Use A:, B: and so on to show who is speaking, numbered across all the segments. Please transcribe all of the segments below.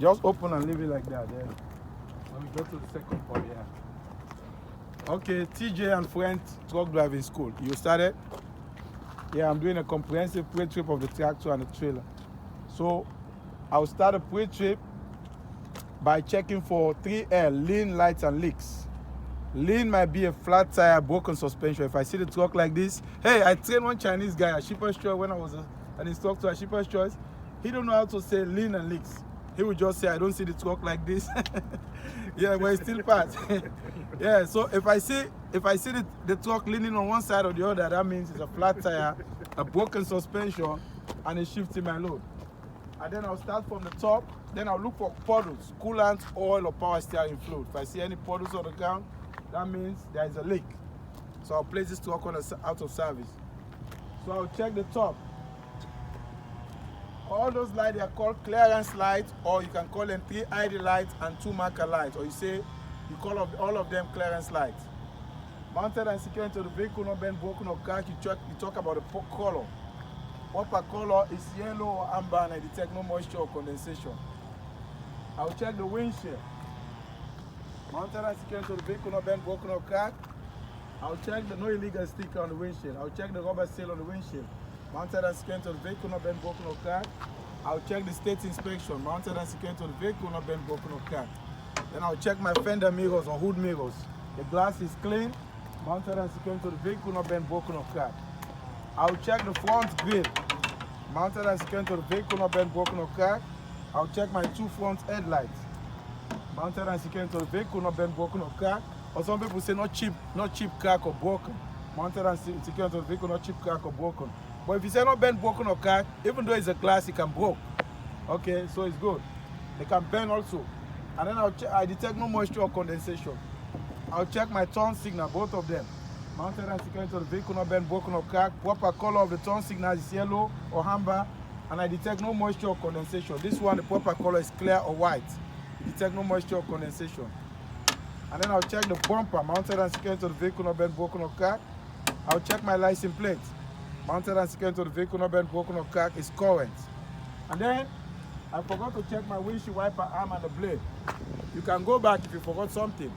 A: Just open and leave it like that. Then when we go to the second part, yeah. Okay, TJ and friends truck driving school. You started? Yeah, I'm doing a comprehensive pre-trip of the tractor and the trailer. So I'll start a pre-trip by checking for 3L, lean, lights, and leaks. Lean might be a flat tire, broken suspension. If I see the truck like this, hey, I trained one Chinese guy at Shepherd's Choice when I was an instructor at Shepherd's Choice. He don't know how to say lean and leaks. He would just say, I don't see the truck like this. Yeah, but it still pass. Yeah, so if I see the truck leaning on one side or the other, that means it's a flat tire, a broken suspension, and a shift in my load. And then I'll start from the top. Then I'll look for puddles, coolant, oil, or power steering fluid. If I see any puddles on the ground, that means there is a leak. So I'll place this truck on out of service. So I'll check the top. All those lights, they are called clearance lights, or you can call them 3 ID lights and 2 marker lights, or you call all of them clearance lights. Mounted and secured to the vehicle, not bent, broken, or cracked, you talk about the color. Upper color is yellow or amber, and I detect no moisture or condensation. I'll check the windshield. Mounted and secured to the vehicle, not bent, broken, or cracked. I'll check the no illegal sticker on the windshield. I'll check the rubber seal on the windshield. Mounted and secured to the vehicle, not bent, broken, or cracked. I'll check the state inspection. Mounted and secured to the vehicle, not bent, broken, or cracked. Then I'll check my fender mirrors or hood mirrors. The glass is clean. Mounted and secured to the vehicle, not bent, broken, or cracked. I'll check the front grille. Mounted and secured to the vehicle, not bent, broken, or cracked. I'll check my 2 front headlights. Mounted and secured to the vehicle, not bent, broken, or cracked. Or some people say not cheap crack or broken. Mounted and secured to the vehicle, not cheap crack or broken. But if you say not bent, broken, or cracked, even though it's a glass, it can break. Okay, so it's good. They can bend also. And then I detect no moisture or condensation. I'll check my turn signal, both of them. Mounted and secured to the vehicle, not bent, broken, or cracked. Proper color of the turn signal is yellow or amber, and I detect no moisture or condensation. This one, the proper color is clear or white. Detect no moisture or condensation. And then I'll check the bumper, mounted and secured to the vehicle, not bent, broken, or cracked. I'll check my license plate. Mounted and secured to the vehicle, not bent, broken, or cracked, is current. And then I forgot to check my windshield wiper arm and the blade. You can go back if you forgot something.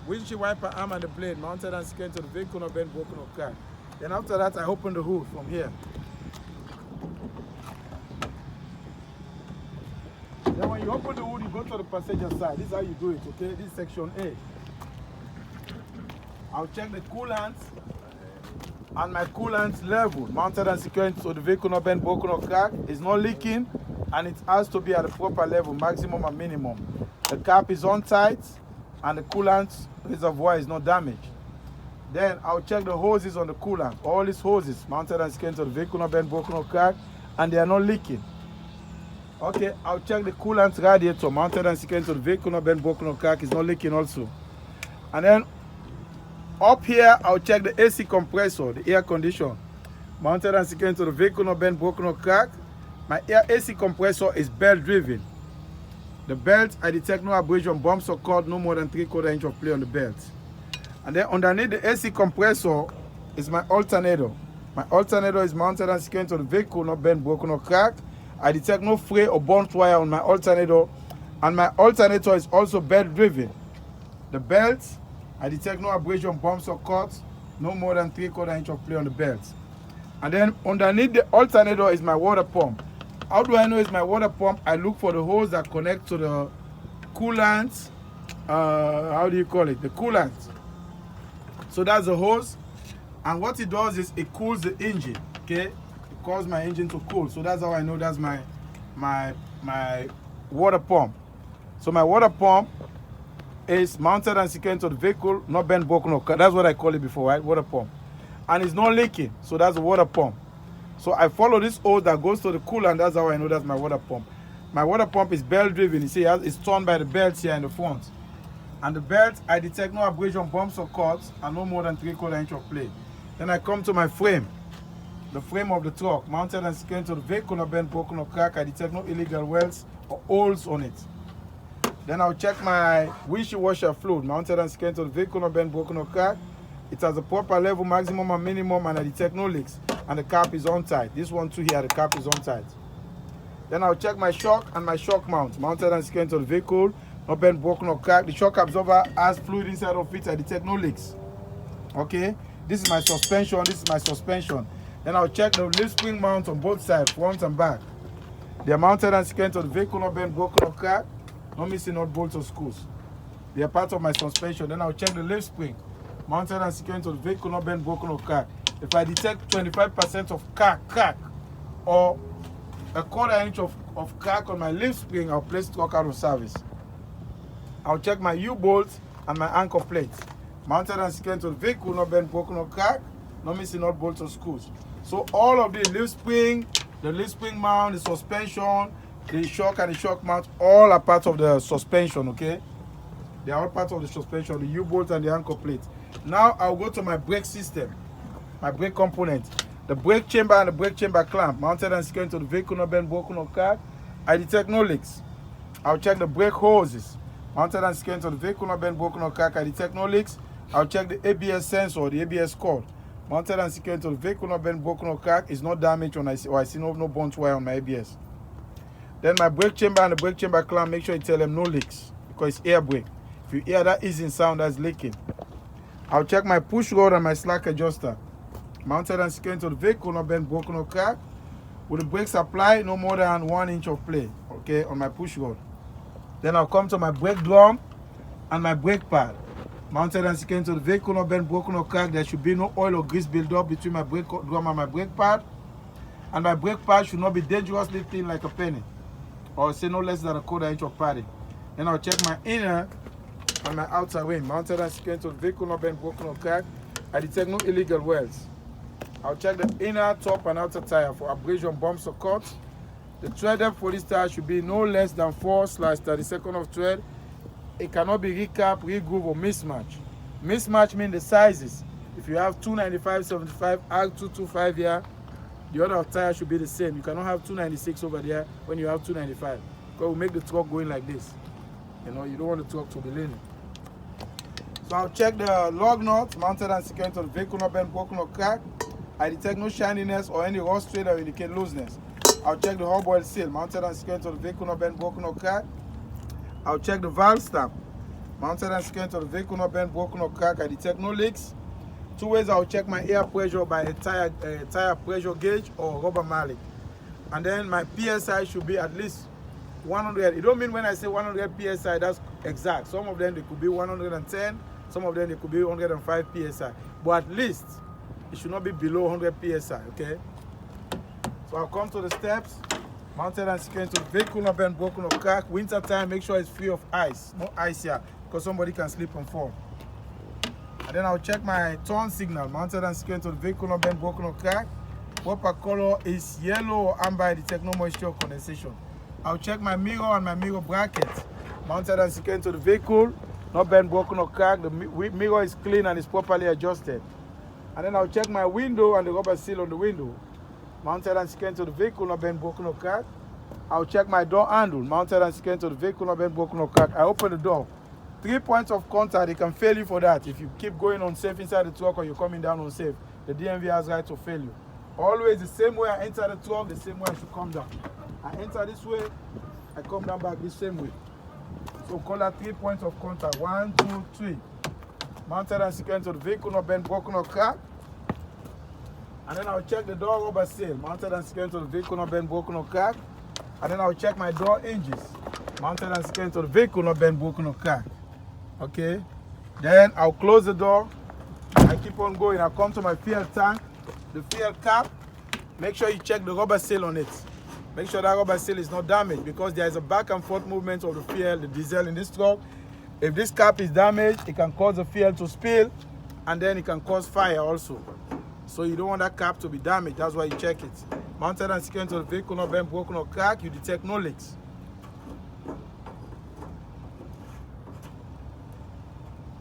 A: Windshield wiper arm and the blade, mounted and secured to the vehicle, not bent, broken, or cracked. Then after that, I open the hood from here. Then when you open the hood, you go to the passenger side. This is how you do it, okay? This is section A. I'll check the coolant and my coolant level, mounted and secured to the vehicle, not bent, broken, or cracked. It's not leaking, and it has to be at the proper level, maximum and minimum. The cap is on tight, and the coolant reservoir is not damaged. Then I'll check the hoses on the coolant. All these hoses, mounted and secured to the vehicle, not bent, broken, or cracked, and they are not leaking. Okay, I'll check the coolant radiator, mounted and secured to the vehicle, not bent, broken, or cracked, is not leaking also. And then up here, I'll check the AC compressor, the air conditioner, mounted and secured to the vehicle, not bent, broken, or cracked. My AC compressor is belt driven. The belt, I detect no abrasion, bumps or cut, no more than 3/4 inch of play on the belt. And then underneath the AC compressor is my alternator. My alternator is mounted and secured to the vehicle, not bent, broken, or cracked. I detect no fray or burnt wire on my alternator, and my alternator is also belt driven. The belt, I detect no abrasion, bumps or cuts, no more than 3/4 inch of play on the belt. And then underneath the alternator is my water pump. How do I know it's my water pump? I look for the hose that connect to the coolant. How do you call it? The coolant. So that's the hose, and what it does is it cools the engine. Okay, it causes my engine to cool. So that's how I know that's my water pump. So my water pump is mounted and secured to the vehicle, not bent, broken, or cut. That's what I call it before, right? Water pump. And it's not leaking, so that's the water pump. So I follow this hose that goes to the coolant. That's how I know that's my water pump. My water pump is belt driven. You see, it's turned by the belt here in the front. And the belt, I detect no abrasion, bumps or cuts, and no more than 3/4 inch of play. Then I come to my frame, the frame of the truck, mounted and secured to the vehicle, not bent, broken, or cracked. I detect no illegal welds or holes on it. Then I'll check my windshield washer fluid, mounted and secured to the vehicle, not bent, broken, or cracked. It has a proper level, maximum and minimum, and I detect no leaks. And the cap is on tight. This one too here, the cap is on tight. Then I'll check my shock and my shock mount, mounted and secured to the vehicle, not bent, broken or cracked. The shock absorber has fluid inside of it. I detect no leaks. Okay, this is my suspension. This is my suspension. Then I'll check the leaf spring mount on both sides, front and back. They are mounted and secured to the vehicle, not bent, broken or cracked. Not missing, not bolts or screws. They are part of my suspension. Then I'll check the leaf spring, mounted and secured to the vehicle, not bent, broken or cracked. If I detect 25% of crack or a quarter inch of crack on my leaf spring, I'll place truck out of service. I'll check my U-bolts and my anchor plates, mounted and secured to the vehicle, not bent, broken or cracked, not missing, not bolts or screws. So all of the leaf spring mount, the suspension, the shock and the shock mount, all are part of the suspension, okay? They are all part of the suspension, the U-bolt and the anchor plate. Now I'll go to my brake system, my brake component. The brake chamber and the brake chamber clamp, mounted and secured to the vehicle, not bent, broken or cracked. I detect no leaks. I'll check the brake hoses, mounted and secured to the vehicle, not bent, broken or cracked. I detect no leaks. I'll check the ABS sensor, the ABS cord, mounted and secured to the vehicle, not bent, broken or cracked. It's not damaged when I see no burnt wire on my ABS. Then my brake chamber and the brake chamber clamp, make sure you tell them no leaks because it's air brake. If you hear that hissing sound, that's leaking. I'll check my push rod and my slack adjuster, mounted and secured to the vehicle, not bent, broken or cracked. With the brake supply, no more than 1 inch of play, okay, on my push rod. Then I'll come to my brake drum and my brake pad, mounted and secured to the vehicle, not bent, broken or cracked. There should be no oil or grease buildup between my brake drum and my brake pad. And my brake pad should not be dangerously thin like a penny, or say no less than a quarter inch of padding. Then I'll check my inner and my outer rim, mounted and secured to the vehicle, not bent, broken or cracked. I detect no illegal welds. I'll check the inner, top and outer tire for abrasion, bumps or cuts. The tread depth for this tire should be no less than 4/32 of tread. It cannot be recap, regroove or mismatch. Mismatch means the sizes. If you have 295/75 R225 here, the other tire should be the same. You cannot have 296 over there when you have 295. Because we'll make the truck going like this. You know, you don't want the truck to be leaning. So I'll check the lug nut, mounted and secured to the vehicle, not bent, broken or cracked. I detect no shininess or any rust trade that will indicate looseness. I'll check the hub oil seal, mounted and secured to the vehicle, not bent, broken or cracked. I'll check the valve stamp, mounted and secured to the vehicle, not bent, broken or cracked. I detect no leaks. 2 ways I'll check my air pressure by a tire pressure gauge or rubber mallet. And then my PSI should be at least 100. It don't mean when I say 100 PSI, that's exact. Some of them, they could be 110. Some of them, they could be 105 PSI. But at least, it should not be below 100 PSI, okay? So I'll come to the steps, mounted and secured to the vehicle, not bent, broken or cracked. Winter time, make sure it's free of ice. No ice here, because somebody can slip and fall. And then I'll check my turn signal, mounted and secured to the vehicle, not bent, broken or cracked. Proper color is yellow or amber. I detect no moisture or condensation. I'll check my mirror and my mirror bracket, mounted and secured to the vehicle, not bent, broken or cracked. The mirror is clean and is properly adjusted. And then I'll check my window and the rubber seal on the window, mounted and secured to the vehicle, not bent, broken or cracked. I'll check my door handle, mounted and secured to the vehicle, not bent, broken or cracked. I open the door. 3 points of contact, they can fail you for that. If you keep going unsafe inside the truck or you're coming down unsafe, the DMV has right to fail you. Always the same way I enter the truck, the same way I should come down. I enter this way, I come down back the same way. So call that 3 points of contact. 1, 2, 3. Mounted and secured to the vehicle, not bent, broken or cracked. And then I'll check the door rubber seal, mounted and secured to the vehicle, not bent, broken or cracked. And then I'll check my door hinges, mounted and secured to the vehicle, not bent, broken or cracked. Okay. Then I'll close the door. I keep on going. I'll come to my fuel tank, the fuel cap. Make sure you check the rubber seal on it. Make sure that rubber seal is not damaged because there is a back and forth movement of the fuel, the diesel in this truck. If this cap is damaged, it can cause the fuel to spill and then it can cause fire also. So you don't want that cap to be damaged. That's why you check it. Mounted and secured to the vehicle, not bent, broken or cracked, you detect no leaks.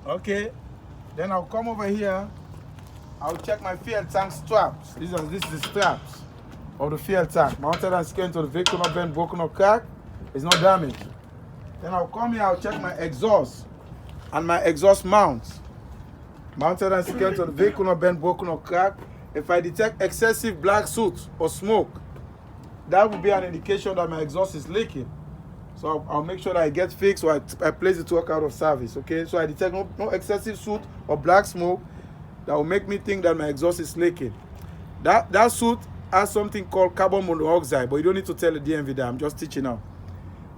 A: Okay, then I'll come over here. I'll check my fuel tank straps. This is the straps of the fuel tank. Mounted and secured to the vehicle, not bent, broken or cracked. It's not damaged. Then I'll come here. I'll check my exhaust and my exhaust mounts. Mounted and secured to the vehicle, not bent, broken or cracked. If I detect excessive black soot or smoke, that would be an indication that my exhaust is leaking. So I'll make sure that it gets fixed, or I place the truck out of service. Okay, so I detect no excessive soot or black smoke that will make me think that my exhaust is leaking. That soot has something called carbon monoxide, but you don't need to tell the DMV that. I'm just teaching now.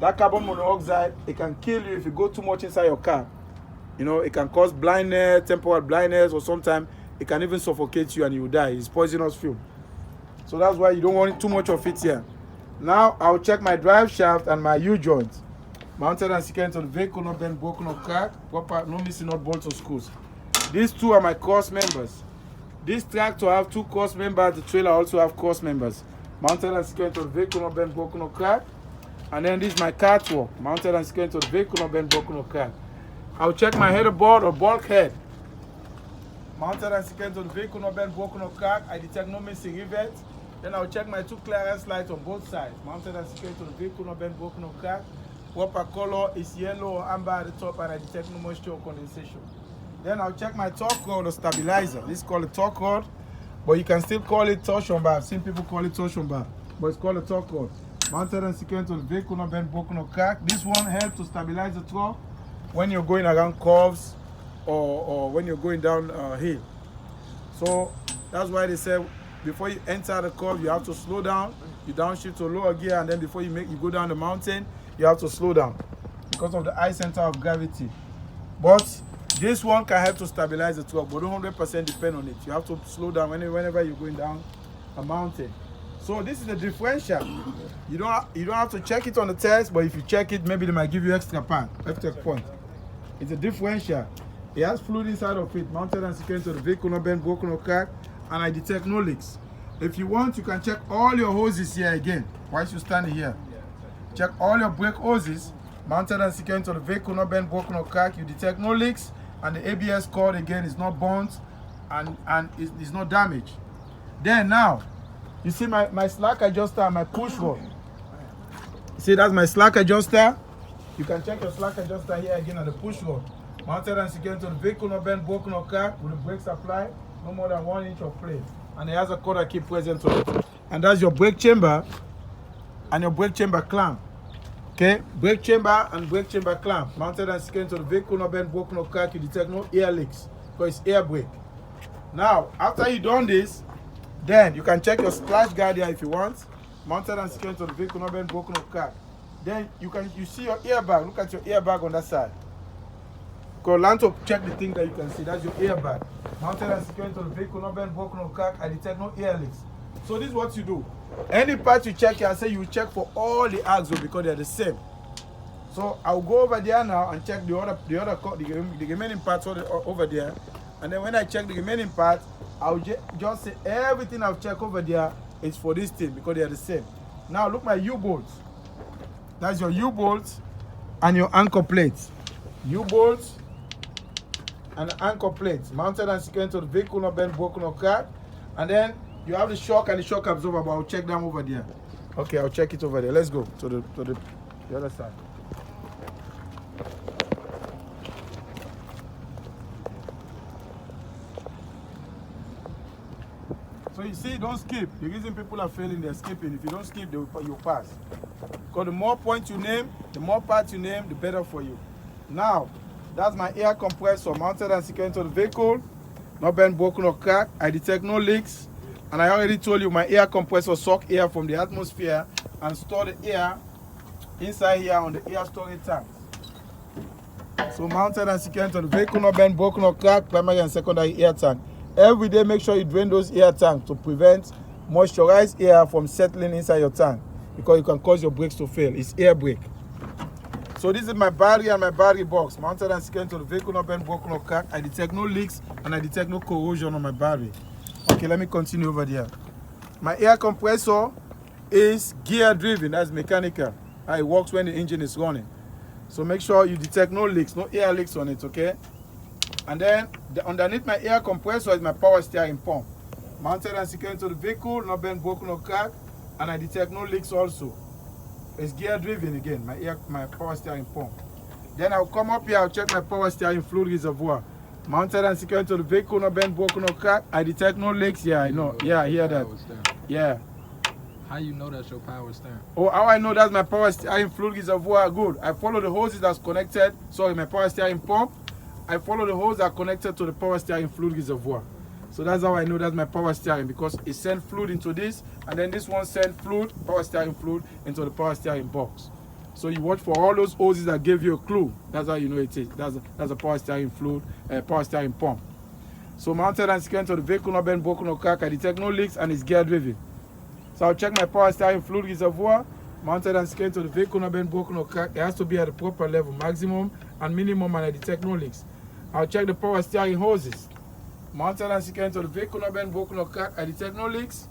A: That carbon monoxide, it can kill you if you go too much inside your car. You know, it can cause blindness, temporal blindness, or sometimes it can even suffocate you and you will die. It's poisonous fuel. So that's why you don't want too much of it here. Now I'll check my drive shaft and my U-joint. Mounted and secured to the vehicle, not bent, broken, or cracked. Proper, no missing, not bolts or screws. These two are my cross members. This tractor have two cross members. The trailer also have cross members. Mounted and secured to the vehicle, not bent, broken, or cracked. And then this is my catwalk. Mounted and secured to the vehicle, not bent, broken, or cracked. I'll check my header board or bulkhead. Mounted and secured to the vehicle, not bent, broken, or cracked. I detect no missing rivets. Then I'll check my two clearance lights on both sides. Mounted and secured to the vehicle, not bent, broken, or cracked. Proper color is yellow or amber at the top, and I detect no moisture or condensation. Then I'll check my torque rod or stabilizer. This is called a torque rod, but you can still call it torsion bar. I've seen people call it torsion bar, but it's called a torque rod. Mounted and secured to the vehicle, not bent, broken, or cracked. This one helps to stabilize the truck when you're going around curves or when you're going down hill. So that's why they say before you enter the curve, you have to slow down. You downshift to lower gear, and then before you go down the mountain, you have to slow down because of the high center of gravity. But this one can help to stabilize the truck, but don't 100% depend on it. You have to slow down whenever you're going down a mountain. So this is the differential. You don't have to check it on the test, but if you check it, maybe they might give you extra point. It's a differential. It has fluid inside of it, mounted and secured to the vehicle, not bent, broken, or cracked, and I detect no leaks. If you want, you can check all your hoses here again. While you're standing here, check all your brake hoses, mounted and secured to the vehicle, not bent, broken, or cracked. You detect no leaks, and the ABS cord again is not burnt and it's not damaged. Then now, you see my slack adjuster and my push rod. See, that's my slack adjuster. You can check your slack adjuster here again and the push rod. Mounted and secured to the vehicle, not bent, broken, or cracked, with the brakes applied, no more than 1 inch of plate. And it has a cord that keeps present to it. And that's your brake chamber and your brake chamber clamp. Okay, brake chamber and brake chamber clamp. Mounted and secured to the vehicle, not bent, broken, or cracked, you detect no air leaks because it's air brake. Now, after you've done this, then you can check your splash guard here if you want. Mounted and secured to the vehicle, not bent, broken, or cracked. Then you see your airbag. Look at your airbag on that side. Go learn to check the thing that you can see. That's your airbag. Mounted and secured to the vehicle, not bent, broken, or cracked. I detect no air leaks. So this is what you do. Any part you check here, I say you check for all the axles because they're the same. So I'll go over there now and check the remaining parts over there. And then when I check the remaining parts, I'll just say everything I've checked over there is for this thing because they're the same. Now look my U-bolts. That's your U-bolts and your anchor plates. U-bolts and anchor plates mounted and secured to the vehicle, not bent, broken, or cracked. And then you have the shock and the shock absorber, but I'll check them over there. Okay, I'll check it over there. Let's go to the other side. So you see, don't skip. The reason people are failing, they're skipping. If you don't skip, you'll pass. Because the more points you name, the more parts you name, the better for you. Now, that's my air compressor mounted and secured to the vehicle, not bent, broken, or cracked. I detect no leaks. And I already told you my air compressor suck air from the atmosphere and store the air inside here on the air storage tank. So mounted and secured to the vehicle, not bent, broken, or cracked, primary and secondary air tank. Every day, make sure you drain those air tanks to prevent moisturized air from settling inside your tank because it can cause your brakes to fail. It's air brake. So this is my battery and my battery box mounted and secured to the vehicle, not bent, broken, or cracked. I detect no leaks and I detect no corrosion on my battery. Okay, let me continue over there. My air compressor is gear driven, that's mechanical. It works when the engine is running. So make sure you detect no leaks, no air leaks on it, okay? And then underneath my air compressor is my power steering pump. Mounted and secured to the vehicle, not bent, broken, or cracked, and I detect no leaks also. It's gear driven again, my power steering pump. Then I'll come up here, I'll check my power steering fluid reservoir. Mounted and secured to the vehicle, not bent, broken, or cracked. I detect no leaks. Yeah, I know. Yeah, I hear that. Yeah.
B: How you know that's your power steering?
A: Oh, how I know that's my power steering fluid reservoir? Good. I follow the hoses that's connected. Sorry, my power steering pump. I follow the hose that are connected to the power steering fluid reservoir. So that's how I know that's my power steering, because it sends fluid into this, and then this one sends fluid, power steering fluid, into the power steering box. So you watch for all those hoses that gave you a clue. That's how you know it is. That's a power steering fluid, power steering pump. So mounted and secured to the vehicle, not been broken or cracked. I detect no leaks and it's gear driven. So I'll check my power steering fluid reservoir. Mounted and secured to the vehicle, not been broken or cracked. It has to be at the proper level, maximum and minimum, and I detect no leaks. I'll check the power steering hoses. Mounted and secured to the vehicle, not been broken or cracked. I detect no leaks.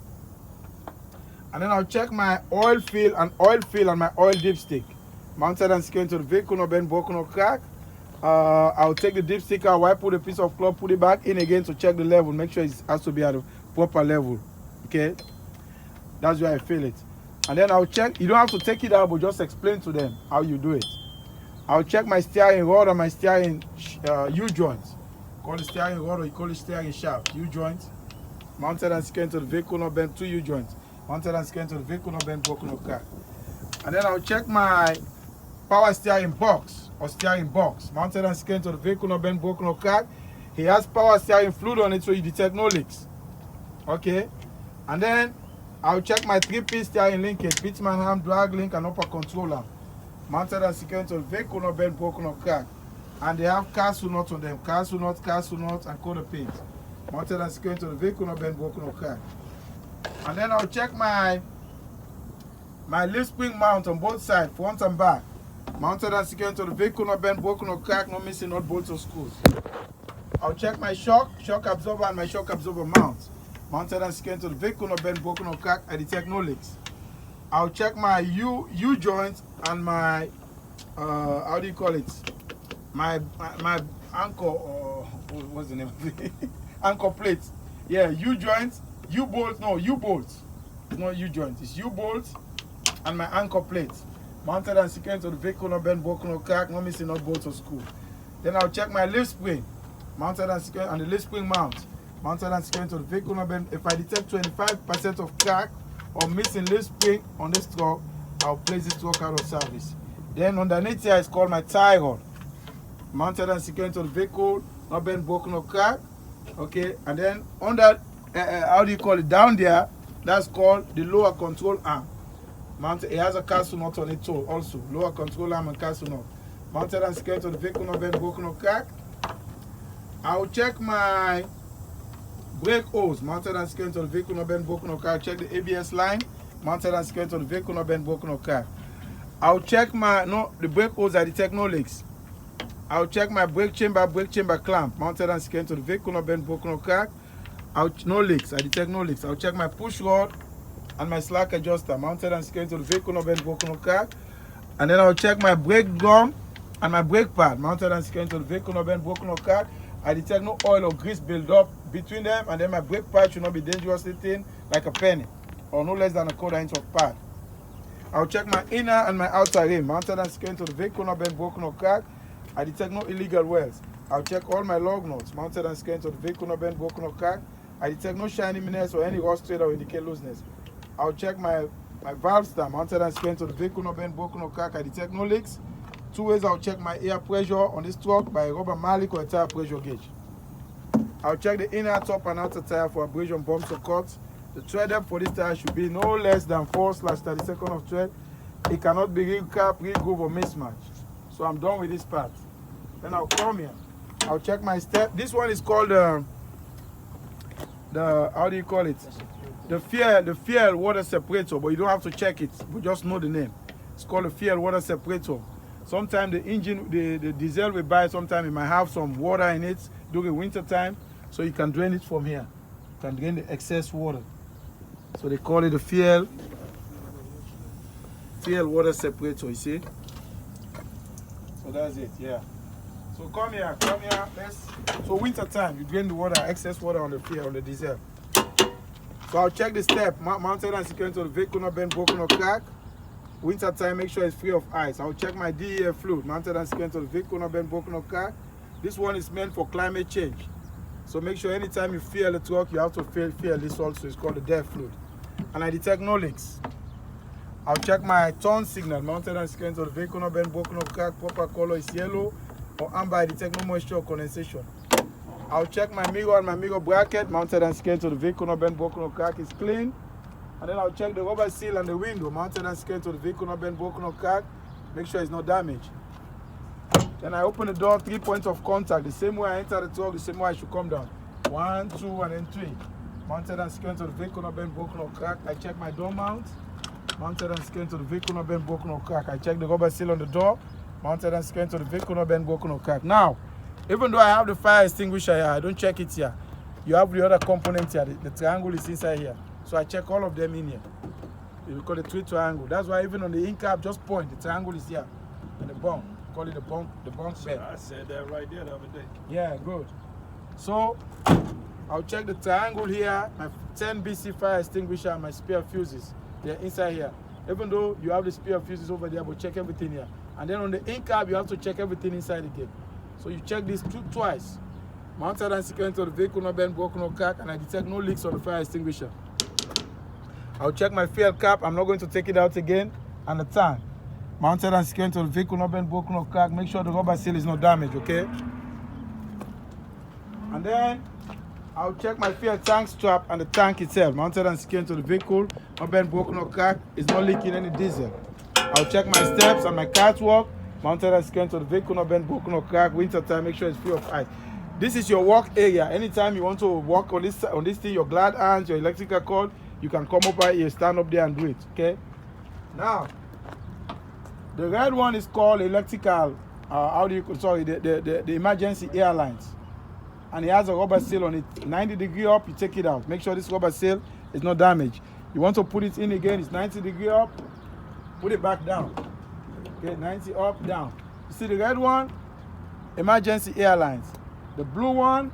A: And then I'll check my oil fill and my oil dipstick. Mounted and secured to the vehicle, not been broken or cracked. I'll take the dipstick out, wipe out a piece of cloth, put it back in again to check the level. Make sure it has to be at the proper level. Okay, that's where I feel it. And then I'll check. You don't have to take it out, but just explain to them how you do it. I'll check my steering rod and my steering U-joints. Call the steering rod, or you call it steering shaft. U-joints. Mounted and secured to the vehicle, not bent. 2 U-joints. Mounted and secured to the vehicle, not bent, broken or cracked. And then I'll check my power steering box or steering box. Mounted and secured to the vehicle, not bent, broken or cracked. He has power steering fluid on it, so you detect no leaks. Okay. And then I'll check my 3-piece steering linkage, Pitman arm, drag link, and upper controller. Mounted and secured to the vehicle, not bent, broken or cracked. And they have castle nuts on them. Castle nuts, and quarter pins. Mounted and secured to the vehicle, not bent, broken or cracked. And then I'll check my leaf spring mount on both sides, front and back. Mounted and secured to the vehicle, not bent, broken or cracked, no missing, not bolts or screws. I'll check my shock absorber and my shock absorber mount. Mounted and secured to the vehicle, not bent, broken or cracked. I detect no leaks. I'll check my U joint and my how do you call it? My anchor, or what's the name of it? Anchor plate. Yeah, U joints, U bolts. No, U bolts. It's not U joint. It's U bolts and my anchor plate. Mounted and secured to the vehicle, not bent, broken or cracked, no missing, not bolts or screw. Then I'll check my lift spring. Mounted and secured, and the lift spring mount. Mounted and secured to the vehicle, not bent. If I detect 25% of crack or missing lift spring on this truck, I'll place this truck out of service. Then underneath here is called my tie rod. Mounted and secured to the vehicle, not bent, broken or cracked. Okay, and then under how do you call it, down there, that's called the lower control arm. Mounted, it has a castle nut on it too, also lower control arm and castle nut. Mounted and secured to the vehicle, not bent, broken or cracked. I'll check my brake hose. Mounted and secured to the vehicle, not bent, broken or cracked. Check the ABS line. Mounted and secured to the vehicle, not bent, broken or cracked. I'll check the brake hose. I detect no leaks. I'll check my brake chamber clamp. Mounted and secured to the vehicle, not bent, broken or cracked. No leaks. I detect no leaks. I'll check my push rod and my slack adjuster. Mounted and secured to the vehicle, not bent, broken or cracked. And then I'll check my brake gum and my brake pad. Mounted and secured to the vehicle, not bent, broken or cracked. I detect no oil or grease build up between them, and then my brake pad should not be dangerously thin, like a penny, or no less than a 1/4 inch of pad. I'll check my inner and my outer rim. Mounted and secured to the vehicle, not bent, broken or cracked. I detect no illegal welds. I'll check all my lug nuts. Mounted and secured to the vehicle, not bent, broken or cracked. I detect no shininess or any rust thread or indicate looseness. I'll check my valve stem. Mounted and secured to the vehicle, not bent, broken or cracked. I detect no leaks. 2 ways I'll check my air pressure on this truck by a rubber mallet or a tire pressure gauge. I'll check the inner, top, and outer tire for abrasion, bumps, or cuts. The tread depth for this tire should be no less than 4/32 of tread. It cannot be recap, re-groove, or mismatch. So I'm done with this part. Then I'll come here. I'll check my step. This one is called the how do you call it? The fuel water separator, but you don't have to check it. We just know the name. It's called a fuel water separator. Sometimes the engine, the diesel we buy, sometimes it might have some water in it during winter time, so you can drain it from here. You can drain the excess water. So they call it a fuel water separator, you see? So that's it, yeah. So come here, so winter time, you drain the water, excess water on the fuel, on the diesel. So I'll check the step, mounted and secured to the vehicle, not bent, broken or cracked. Winter time, make sure it's free of ice. I'll check my DEF fluid, mounted and secured to the vehicle, not bent, broken or cracked. This one is meant for climate change. So make sure anytime you fuel the truck, you have to fuel this also. It's called the DEF fluid. and I detect no leaks. I'll check my turn signal mounted and secured to the vehicle, no bend, broken, no crack, proper color is yellow or amber, I detect no moisture or condensation. I'll check my mirror and my mirror bracket mounted and secured to the vehicle, no bend, broken, no crack is clean. And then I'll check the rubber seal and the window mounted and secured to the vehicle, no bend, broken, no crack, make sure it's not damaged. Then I open the door, 3 points of contact, the same way I enter the truck, the same way I should come down. 1, 2, and then 3. Mounted and secured to the vehicle, no bend, broken, or cracked. I check my door mount. Mounted and secured to the vehicle, no bend, broken, or cracked. I check the rubber seal on the door. Mounted and secured to the vehicle, no bend, broken, or cracked. Now, even though I have the fire extinguisher here, I don't check it here. You have the other component here. The triangle is inside here. So I check all of them in here. We call it 3 triangle. That's why even on the in-cap, just point. The triangle is here. And the bump. Call it the bump bed.
B: I said that right there the other day.
A: Yeah, good. So I'll check the triangle here, my 10 BC fire extinguisher and my spare fuses. They're inside here. Even though you have the spare fuses over there, but check everything here. And then on the in-cab, you have to check everything inside again. So you check this twice. Mounted and secured to the vehicle, no bend, broken, no crack, and I detect no leaks on the fire extinguisher. I'll check my fuel cap. I'm not going to take it out again. And the tank. Mounted and secured to the vehicle, no bend, broken, no crack. Make sure the rubber seal is not damaged, okay? And then I'll check my fuel tank strap and the tank itself. Mounted and secured to the vehicle, no bend, broken, or crack. It's not leaking any diesel. I'll check my steps and my catwalk. Mounted and secured to the vehicle, no bend, broken, or crack. Winter time, make sure it's free of ice. This is your work area. Anytime you want to work on this thing, your glad hands, your electrical cord, you can come up here, stand up there and do it, okay? Now, the red one is called electrical, the emergency airlines. And it has a rubber seal on it. 90 degree up, you take it out. Make sure this rubber seal is not damaged. You want to put it in again, it's 90 degree up, put it back down. Okay, 90 up, down. You see the red one? Emergency airlines. The blue one,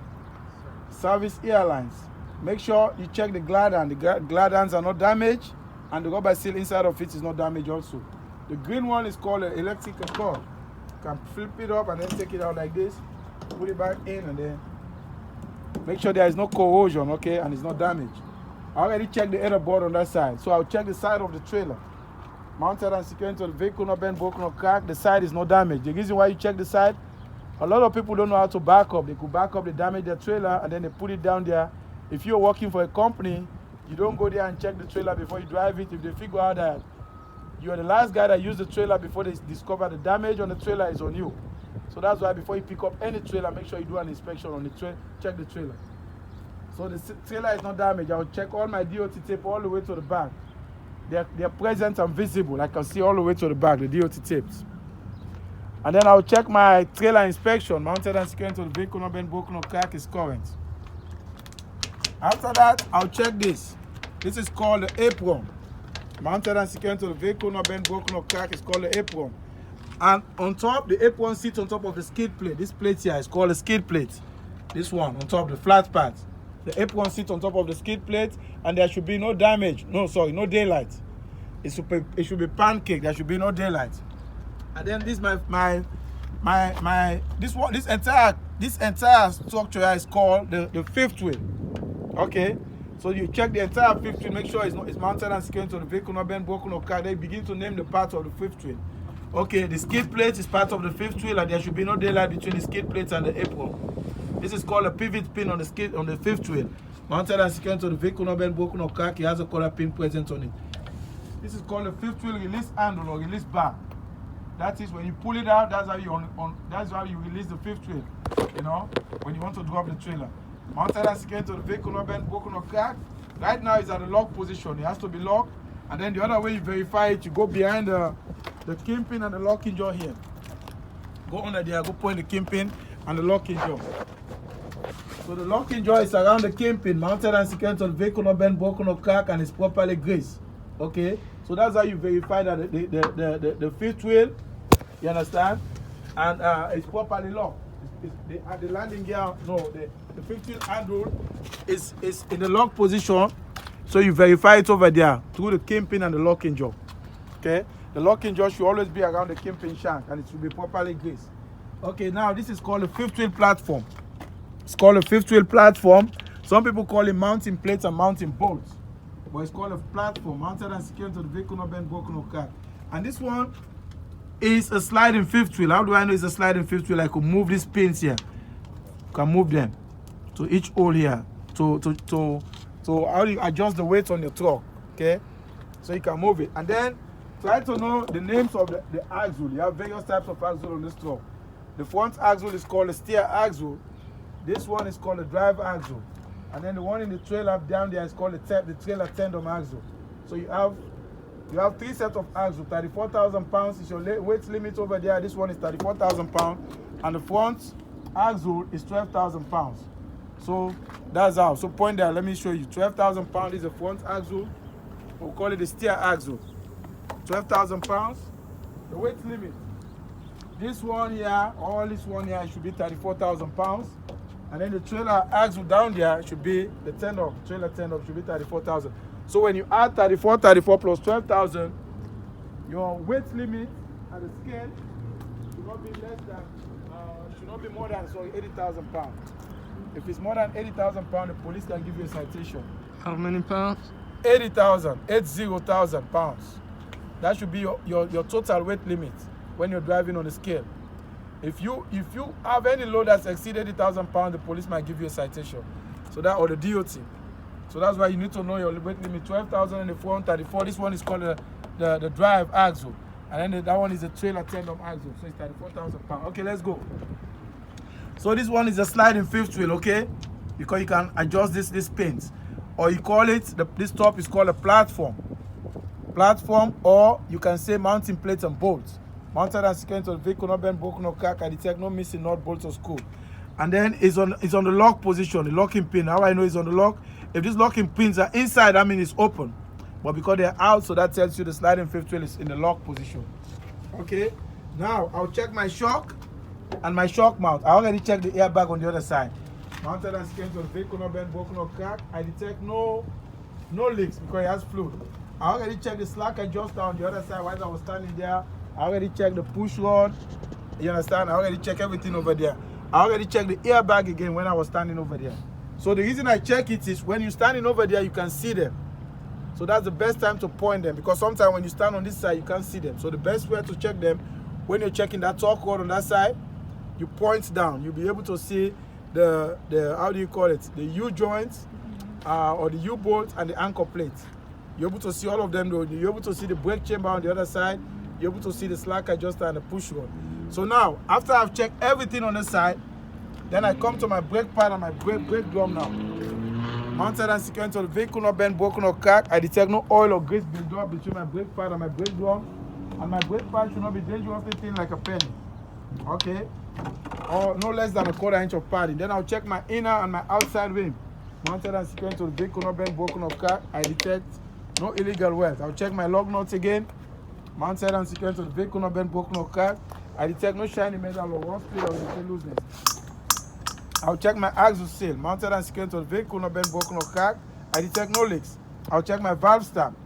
A: service airlines. Make sure you check the gladand. The gladans are not damaged, and the rubber seal inside of it is not damaged also. The green one is called an electrical cord. You can flip it up and then take it out like this, put it back in, and then make sure there is no corrosion, okay, and it's not damaged. I already checked the other board on that side, so I'll check the side of the trailer. Mounted and secured to the vehicle, not bent, broken, or cracked. The side is not damaged. The reason why you check the side, a lot of people don't know how to back up. They could back up, they damage their trailer, and then they put it down there. If you're working for a company, you don't go there and check the trailer before you drive it. If they figure out that you are the last guy that used the trailer before they discover the damage on the trailer is on you. So that's why before you pick up any trailer, make sure you do an inspection on the trailer, check the trailer. So the trailer is not damaged. I'll check all my DOT tape all the way to the back. They're present and visible. I can see all the way to the back, the DOT tapes. And then I'll check my trailer inspection, mounted and secured to the vehicle, not bent, broken, or crack is current. After that, I'll check this. This is called the apron. Mounted and secured to the vehicle, not bent, broken, or crack is called the apron. And on top, the apron sits on top of the skid plate. This plate here is called a skid plate. This one on top, the flat part. The apron sits on top of the skid plate, and there should be no damage. No daylight. It should be pancake. There should be no daylight. And then this this entire structure is called the fifth wheel. Okay, so you check the entire fifth wheel, make sure it's mounted and secured to the vehicle, not bent, broken, or cracked. Then begin to name the parts of the fifth wheel. Okay, the skid plate is part of the fifth wheel, and there should be no daylight between the skid plate and the apron. This is called a pivot pin on the fifth wheel. Mounted and secured to the vehicle, not bent, broken, or cracked. It has a color pin present on it. This is called the fifth wheel release handle or release bar. That is when you pull it out, that's how you release the fifth wheel. You know, when you want to drop the trailer. Mounted and secured to the vehicle, not bent, broken, or cracked. Right now it's at the lock position. It has to be locked. And then the other way you verify it, you go behind the kingpin and the locking jaw here. Go under there, go point the kingpin and the locking jaw. So the locking jaw is around the kingpin, mounted and secured to the vehicle, not bent, broken, or cracked, and it's properly greased. Okay, so that's how you verify that the fifth wheel, you understand, and it's properly locked. At the landing gear, no, the fifth wheel handle is in the lock position, so you verify it over there through the kingpin and the locking jaw. Okay, the locking jaw should always be around the kingpin shank, and it should be properly greased. Okay, now this is called a fifth wheel platform. It's called a fifth wheel platform. Some people call it mounting plates and mounting bolts. but it's called a platform, mounted and secured to the vehicle, not bent, broken, or cracked. And this one is a sliding fifth wheel. How do I know it's a sliding fifth wheel? I could move these pins here. You can move them to each hole here. So how do you adjust the weight on your truck? Okay, so you can move it. And then try to know the names of the axle. You have various types of axle on this truck. The front axle is called a steer axle. This one is called a drive axle. And then the one in the trailer down there is called the trailer tandem axle. So you have 3 sets of axle. 34,000 pounds is your weight limit over there. This one is 34,000 pounds. And the front axle is 12,000 pounds. So that's how. So point there, let me show you. 12,000 pounds is the front axle. We'll call it the steer axle. 12,000 pounds. The weight limit. This one here, all this one here should be 34,000 pounds. And then the trailer axle down there should be the tandem, trailer tandem should be 34,000. So when you add 34 plus 12,000, your weight limit at the scale should not be less than, should not be more than 80,000 pounds. If it's more than 80,000 pounds, the police can give you a citation.
B: How many pounds?
A: 80,000 pounds. That should be your total weight limit when you're driving on the scale. If you have any load that's exceeded 80,000 pounds, the police might give you a citation. So that, or the DOT. So that's why you need to know your weight limit. 12,000 in the front, 34. This one is called the drive axle. And then that one is a trailer tandem axle. So it's 34,000 pounds. Okay, let's go. So this one is a sliding fifth wheel, okay? Because you can adjust these pins. Or you call it, this top is called a platform. Platform, or you can say mounting plates and bolts. Mounted and secured to the vehicle, not bent, broken, or cracked. I detect no missing nut, bolts, or screw. And then it's on the lock position, the locking pin. How I know it's on the lock? If these locking pins are inside, that means it's open. But because they're out, so that tells you the sliding fifth wheel is in the lock position. Okay. Now I'll check my shock and my shock mount. I already checked the airbag on the other side. Mounted and secured to the vehicle, not bent, broken, or cracked. I detect no leaks because it has fluid. I already checked the slack adjuster on the other side while I was standing there. I already checked the push rod. You understand? I already checked everything over there. I already checked the airbag again when I was standing over there. So the reason I check it is when you're standing over there, you can see them. So that's the best time to point them, because sometimes when you stand on this side, you can't see them. So the best way to check them, when you're checking that torque rod on that side, you point down. You'll be able to see the how do you call it? The U-joints or the U-bolt and the anchor plate. You're able to see all of them though. You're able to see the brake chamber on the other side. You're able to see the slack adjuster and the push rod. So now, after I've checked everything on the side, then I come to my brake pad and my brake drum now. Mounted and secured to the vehicle, not bent, broken, or cracked. I detect no oil or grease build-up between my brake pad and my brake drum. And my brake pad should not be dangerously thin like a penny. Okay? Or no less than a 1/4 inch of padding. Then I'll check my inner and my outside rim. Mounted and secured to the vehicle, not bent, broken, or cracked. I detect no illegal wear. I'll check my lug nuts again. Mounted and secured to the vehicle, not bent, broken, or cracked. I detect no shiny metal or rust plate or metal looseness. I'll check my axle seal. Mounted and secured to the vehicle, not bent, broken, or cracked. I detect no leaks. I'll check my valve stamp.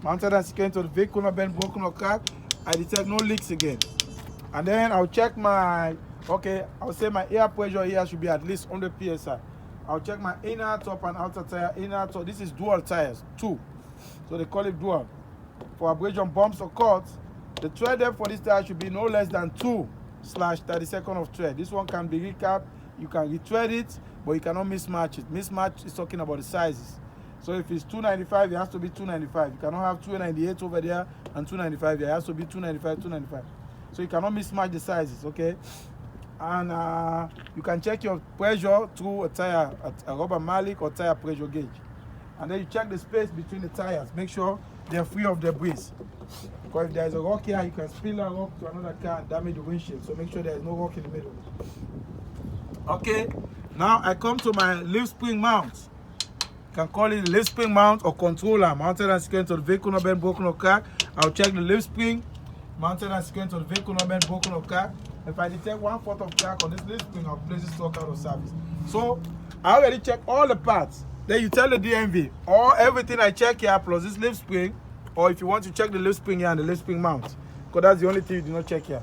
A: Mounted and secured to the vehicle, not bent, broken, or cracked. I detect no leaks again. And then I'll check my, I'll say my air pressure here should be at least 100 psi. I'll check my inner top and outer tire. Inner top, this is dual tires, 2. So they call it dual. For abrasion, bumps, or cuts, the tread depth for this tire should be no less than 2/32 of tread. This one can be recapped. You can retread it, but you cannot mismatch it. Mismatch is talking about the sizes. So if it's 295, it has to be 295. You cannot have 298 over there and 295 here. It has to be 295, 295. So you cannot mismatch the sizes, okay? And you can check your pressure through a tire, a rubber mallet or tire pressure gauge. And then you check the space between the tires. Make sure they're free of debris. Because if there's a rock here, you can spill a rock to another car and damage the windshield. So make sure there's no rock in the middle. Okay, now I come to my leaf spring mount. You can call it a leaf spring mount or controller. Mounted and secured to the vehicle, not bent, broken, or cracked. I'll check the leaf spring. Mounted and secured to the vehicle, not bent, broken, or cracked. If I detect 1/4 of crack on this leaf spring, I'll place this stock out of service. So I already checked all the parts. Then you tell the DMV, or everything I check here plus this leaf spring, or if you want to check the leaf spring here and the leaf spring mount, because that's the only thing you do not check here.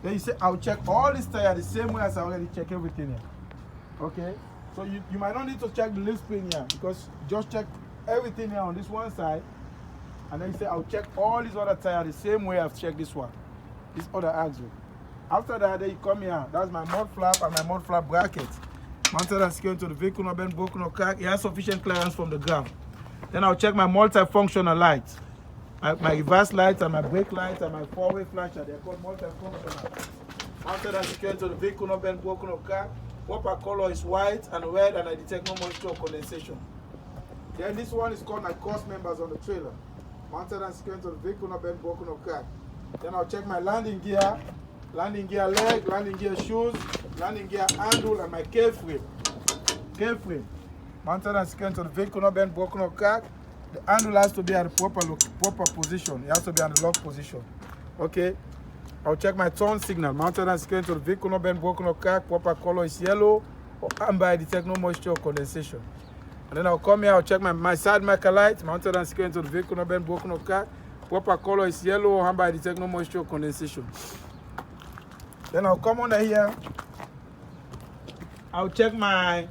A: Then you say, I'll check all this tire the same way as I already check everything here. Okay? So you might not need to check the leaf spring here, because just check everything here on this one side, and then you say, I'll check all these other tires the same way I've checked this one, this other axle. After that, then you come here. That's my mud flap and my mud flap bracket. Mounted and secured to the vehicle, not bent, broken, or cracked. It has sufficient clearance from the ground. Then I'll check my multifunctional lights. My reverse lights and my brake lights and my four-way flasher. They're called multifunctional. Mounted and secured to the vehicle, not bent, broken, or cracked. Whopper color is white and red, and I detect no moisture or condensation. Then this one is called my cross members on the trailer. Mounted and secured to the vehicle, not bent, broken, or cracked. Then I'll check my landing gear leg, landing gear shoes, landing gear handle, and my K-frame. K-frame. Mounted and secured to the vehicle, not bent, broken, or cracked. The handle has to be at the proper position. It has to be at the lock position. Okay. I'll check my turn signal. Mounted and secured to the vehicle, not bent, broken, or cracked. Proper color is yellow or amber. I detect no moisture or condensation. And then I'll come here. I'll check my side marker light. Mounted and secured to the vehicle, not bent, broken, or cracked. Proper color is yellow or amber. I detect no moisture or condensation. Then I'll come under here. I'll check my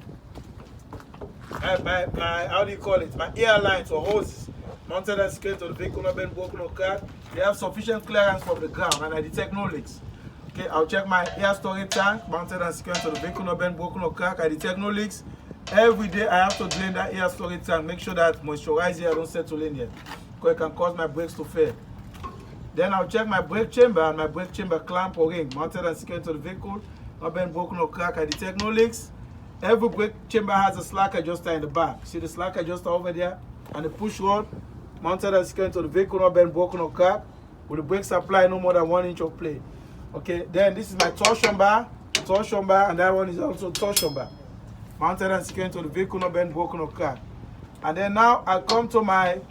A: how do you call it? My air lines or hoses. Mounted and secured to the vehicle, not bent, broken, or cracked. They have sufficient clearance from the ground and I detect no leaks. Okay, I'll check my air storage tank. Mounted and secured to the vehicle, not bent, broken, or cracked. I detect no leaks. Every day I have to drain that air storage tank. Make sure that moisturized air don't settle in here, because it can cause my brakes to fail. Then I'll check my brake chamber and my brake chamber clamp or ring. Mounted and secured to the vehicle, not bent, broken, or cracked. I detect no leaks. Every brake chamber has a slack adjuster in the back. See the slack adjuster over there? And the push rod. Mounted and secured to the vehicle, not bent, broken, or cracked. With the brake supply no more than 1 inch of play. Okay, then this is my torsion bar, and that one is also torsion bar. Mounted and secured to the vehicle, not bent, broken, or cracked. And then now I come to my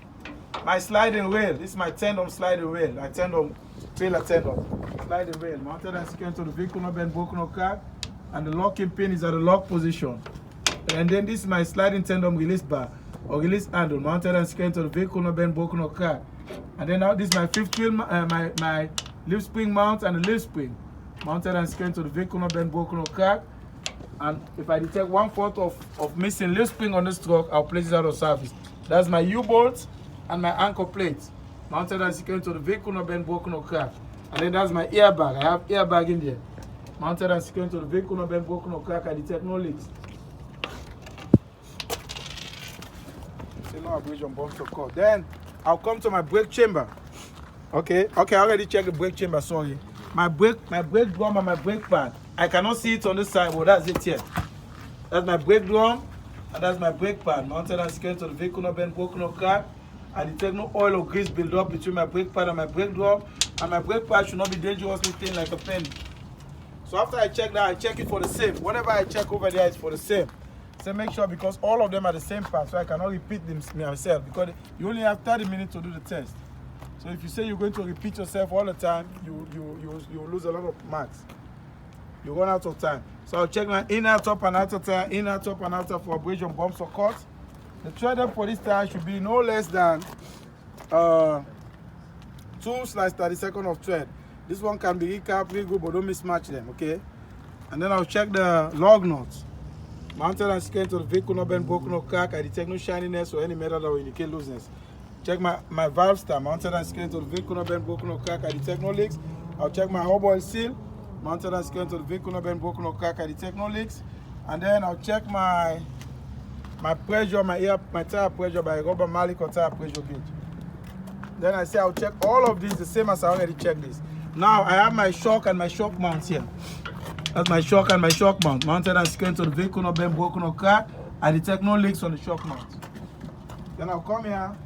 A: sliding rail. This is my tandem sliding rail. My tandem, trailer tandem. Sliding rail. Mounted and secured to the vehicle, not bent, broken, or cracked. And the locking pin is at the lock position. And then this is my sliding tandem release bar or release handle. Mounted and secured to the vehicle, not bent, broken, or cracked. And then now this is my fifth wheel, my leaf spring mount and the leaf spring. Mounted and secured to the vehicle, not bent, broken, or cracked. And if I detect 1/4 of missing leaf spring on this truck, I'll place it out of service. That's my U-bolt and my anchor plate. Mounted and secured to the vehicle, not bent, broken, or cracked. And then that's my airbag. I have airbag in there. Mounted and secured to the vehicle, not bent, broken, or cracked. I detect no leaks. No abrasion bumps occur. Then I'll come to my brake chamber. Okay, I already checked the brake chamber, sorry. My brake drum and my brake pad. I cannot see it on this side, but that's it here. That's my brake drum and that's my brake pad. Mounted and secured to the vehicle, not bent, broken, or cracked. I detect no oil or grease build up between my brake pad and my brake drum. And my brake pad should not be dangerously thin like a penny. So after I check that, I check it for the same. Whatever I check over there is for the same. So make sure, because all of them are the same part, so I cannot repeat them myself, because you only have 30 minutes to do the test. So if you say you're going to repeat yourself all the time, you lose a lot of marks. You run out of time. So I'll check my inner, top, and outer tire, inner, top, and outer for abrasion, bumps, or cuts. The tread depth for this tire should be no less than 2/32 of tread. This one can be recap, really good, but don't mismatch them, okay? And then I'll check the lug nuts. Mounted and secured to the vehicle, not bent, broken, or cracked. I detect no shininess or any metal that will indicate looseness. Check my valve star. Mounted and secured to the vehicle, not bent, broken, or cracked. I detect no leaks. I'll check my hub oil seal. Mounted and secured to the vehicle, not bent, broken, or cracked. I detect no leaks. And then I'll check my pressure, my tire pressure by rubber mallet or tire pressure gauge. Then I say I'll check all of these the same as I already checked this. Now I have my shock and my shock mount here. That's my shock and my shock mount. Mounted and secured to the vehicle, not bent, broken, or cracked. I detect no leaks on the shock mount. Then I'll come here.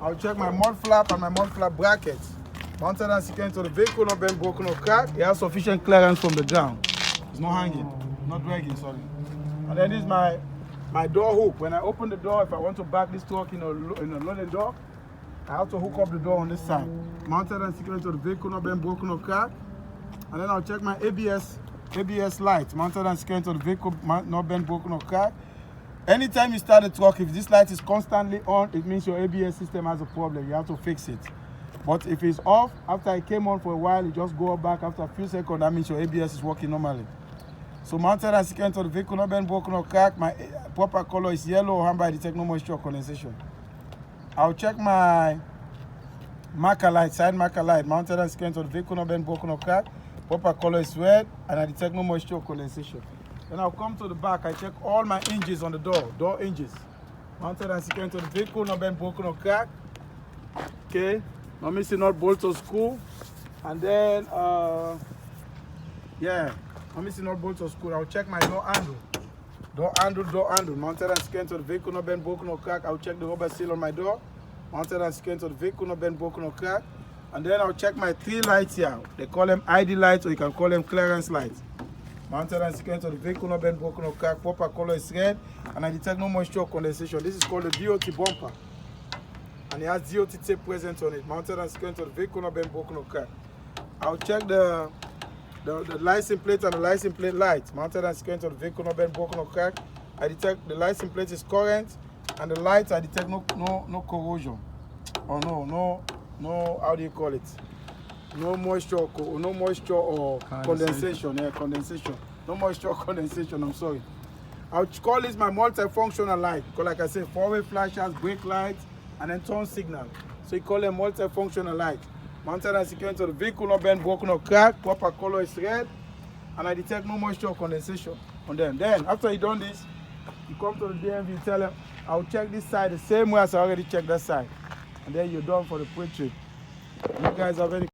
A: I'll check my mud flap and my mud flap brackets. Mounted and secured to the vehicle, not bent, broken, or cracked. It has sufficient clearance from the ground. It's not hanging, not dragging, sorry. And then this is my door hook. When I open the door, if I want to back this truck in a loaded door, I have to hook up the door on this side. Mounted and secured to the vehicle, not bent, broken, or cracked. And then I'll check my ABS light. Mounted and secured to the vehicle, not bent, broken, or cracked. Anytime you start the truck, if this light is constantly on, it means your ABS system has a problem. You have to fix it. But if it's off, after it came on for a while, it just go back after a few seconds, that means your ABS is working normally. So mounted and secured to the vehicle, not bent, broken, or cracked. My proper color is yellow or amber. I detect no moisture or condensation. I'll check my marker light, side marker light, mounted and secured to the vehicle, not bent, broken or cracked. Proper color is red, and I detect no moisture or condensation. Then I'll come to the back. I check all my hinges on the door hinges. Mounted and secured to the vehicle, not bent, broken or cracked. Okay, not missing not bolts or screw. And then, yeah, not missing not bolts or screw. I'll check my door handle. Door handle. Mounted and secured to the vehicle, not bent, broken or cracked. I'll check the rubber seal on my door. Mounted and secured to the vehicle, not bent, broken or cracked. And then I'll check my 3 lights here. They call them ID lights, or you can call them clearance lights. Mounted and secured to the vehicle, not bent, broken or cracked. Proper color is red, and I detect no moisture or condensation. This is called the DOT bumper, and it has DOT tape present on it. Mounted and secured to the vehicle, not bent, broken or cracked. I'll check the license plate and the license plate light. Mounted and secured to the vehicle, not bent, broken or cracked. I detect the license plate is current, and the lights I detect no corrosion, or no, how do you call it? No moisture or condensation. Yeah, condensation. No moisture or condensation, I'm sorry. I'll call this my multifunctional light, because like I said, 4-way flashers, brake lights, and then turn signal. So you call them multifunctional light. Mounted and secured to the vehicle, not bent, broken or cracked. Proper color is red, and I detect no moisture or condensation on them. Then after you done this, you come to the DMV, you tell them, I'll check this side the same way as I already checked that side. And then you're done for the pre-trip. You guys have any